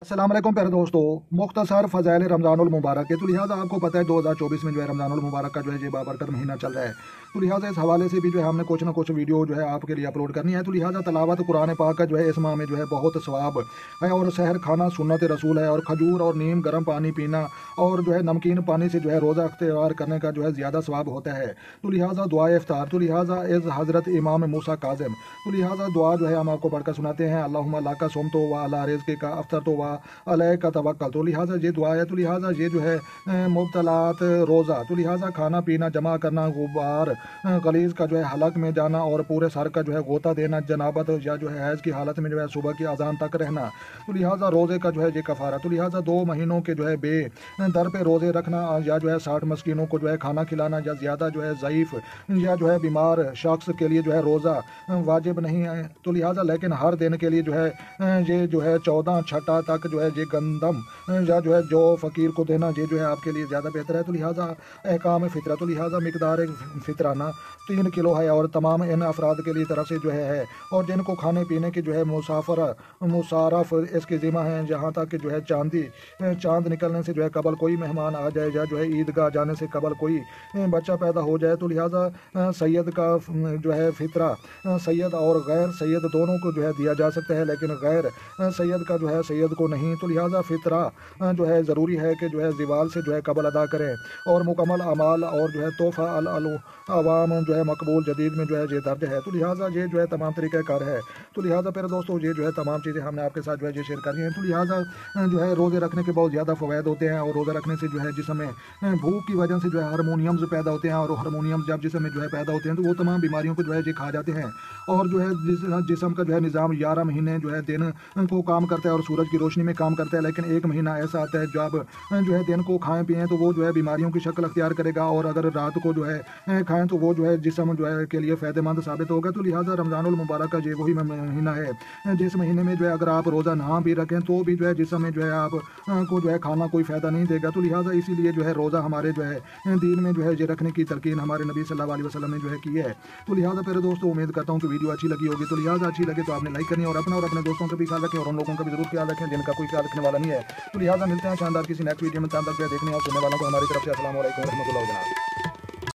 अस्सलाम वालेकुम प्यारे दोस्तों, मुख्तसर फ़ज़ाइल रमज़ानुल मुबारक है। तो लिहाजा आपको पता है 2024 में जो है रमज़ानुल मुबारक का जो है ये बाबरकत महीना चल रहा है। तो लिहाजा इस हवाले से भी जो है हमने कुछ ना कुछ वीडियो जो है आपके लिए अपलोड करनी है। तो लिहाजा तलावत कुरान पाक का जो है इस माह में जो है बहुत सवाब है और सहर खाना सुन्नत रसूल है और खजूर और नीम गर्म पानी पीना और जो है नमकीन पानी से जो है रोज़ा अख्तियार करने का जो है ज़्यादा सवाब होता है। तो लिहाजा दुआ इफ्तार, तो लिहाजा इस हज़रत इमाम मूसा काज़िम, तो लिहाजा दुआ जो है हम आपको पढ़कर सुनाते हैं। अल्लाहुम्मा लाका सुमतो व अला रिज़्क़िका अफ़्तरतो व अलैका तवक्कल। तो लिहाजा ये दुआ है। तो लिहाजा ये जो है मुब्तलात रोज़ा, तो लिहाजा खाना पीना जमा करना, गुबार गलीज़ का जो है हलक में जाना और पूरे सर का जो है गोता देना, जनाबत या जो है हैज़ की हालत में जो है सुबह की अजान तक रहना। तो लिहाजा रोज़े का जो है ये कफ़ारा। तो लिहाजा 2 महीनों के जो है बे दर पे रोज़े रखना या जो है 60 मस्कीनों को जो है खाना खिलाना या ज़्यादा जो है ज़ईफ़ या जो है बीमार शख्स के लिए जो है रोज़ा वाजिब नहीं है। तो लिहाजा लेकिन हर दिन के लिए जो है ये जो है 14 छठा तक जो है ये गंदम या जो है जो फ़कीर को देना ये जो है आपके लिए ज़्यादा बेहतर है। तो लिहाजा अहकाम फ़ितरा, तो लिहाजा मिकदार फ़ितराना 3 किलो है और तमाम इन अफराद के लिए तरफ से जो है और जिनको खाने पीने की जो है मुसारफ इसके ज़िम्मा है, जहाँ तक कि जो है चांद निकलने से जो है कबल कोई मेहमान आ जाए या जो है ईदगाह जाने से कबल कोई बच्चा पैदा हो जाए। तो लिहाजा सैयद का जो है फ़ितरा सैयद और गैर सैयद दोनों को जो है दिया जा सकता है, लेकिन गैर सैयद का जो है सैयद को नहीं। तो लिहाजा फ़ितरा जो है ज़रूरी है कि जो है ज़िवाल से जो है कबल अदा करें और मुकम्मल अमाल और जो है तोहफ़ा अल अवाम जो है मकबूल जदीद में जो है ये दर्ज है। तो लिहाजा ये जो है तमाम तरीक़ाकार है। तो लिहाजा फिर दोस्तों ये जो है तमाम चीज़ें हमने आपके साथ जो है ये शेयर कर रही हैं। तो लिहाजा जो है रोज़े रखने के बहुत ज़्यादा फ़वाइद होते हैं और रोज़ा रखने से जो है जिस्म में भूख की वजह से जो है हार्मोनियम्स पैदा होते हैं और हार्मोनियम्स जब जिस्म में जो है पैदा होते हैं तो वो तमाम बीमारियों को जो है ये खा जाते हैं और जो है जिस्म का जो है निज़ाम 11 महीने जो है दिन को काम करता है और सूरज की रोशनी में काम करता है, लेकिन एक महीना ऐसा आता है जब जो है दिन को खाएं पिएँ तो वो जो है बीमारियों की शक्ल अख्तियार करेगा और अगर रात को जो है खाएं तो वो जो है जिस्म जो है के लिए फ़ायदेमंद साबित होगा। तो लिहाजा रमज़ानुल मुबारक का ये वही महीना है जिस महीने में जो है अगर आप रोज़ा ना भी रखें तो भी जो है जिस्म में जो है आप को जो है खाना कोई फ़ायदा नहीं देगा। तो लिहाजा इसीलिए जो है रोज़ा हमारे जो है दीन में जो है ये रखने की तलकीन हमारे नबी सल्लल्लाहु अलैहि वसल्लम ने जो है की है। तो लिहाजा फिर दोस्तों उम्मीद करता हूँ कि वीडियो अच्छी लगी होगी। तो लिहाजा अच्छी लगे तो आपने लाइक करनी और अपने दोस्तों का भी ख्याल रखें और उन लोगों का भी ज़रूर ख्याल रखें जिनका कोई ख्याल रखने वाला नहीं है। तो लिहाजा मिलते हैं शानदार किसी नेक्स्ट वीडियो में। तब तक देखने और सुनने वालों को हमारी तरफ से अस्सलाम वालेकुम व रहमतुल्लाहि व बरकातहू।